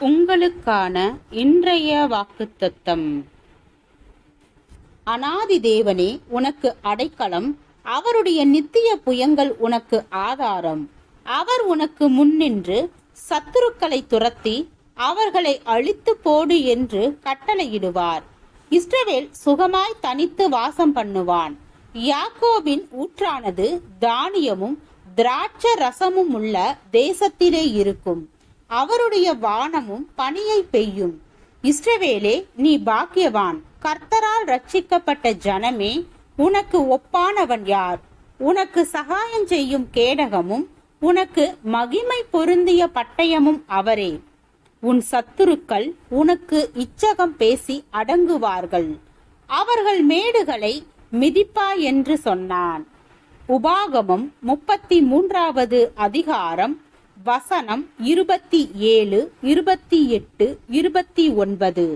உங்களுக்கான இன்றைய வாக்குத்தத்தம். அநாதி தேவனே உனக்கு அடைக்கலம், அவருடைய நித்திய புயங்கள் உனக்கு ஆதாரம். அவர் உனக்கு முன்னின்று சத்துருக்களை துரத்தி அவர்களை அழித்து போடு என்று கட்டளையிடுவார். இஸ்ரவேல் சுகமாய் தனித்து வாசம் பண்ணுவான். யாக்கோபின் ஊற்றானது தானியமும் திராட்ச ரசமும் உள்ள தேசத்திலே இருக்கும். அவருடைய வானமும் பனியை பெய்யும். இஸ்ரவேலே, நீ பாக்கியவான். கர்த்தரால் ரட்சிக்கப்பட்ட ஜனமே, உனக்கு ஒப்பானவன் யார்? உனக்கு சகாயம் செய்யும் கேடகமும் உனக்கு மகிமை பொருந்திய பட்டயமும் அவரே. உன் சத்துருக்கள் உனக்கு இச்சகம் பேசி அடங்குவார்கள். அவர்கள் மேடுகளை மிதிப்பா என்று சொன்னான். உபாகமம் 33வது அதிகாரம் வசனம் 27, 28, 29.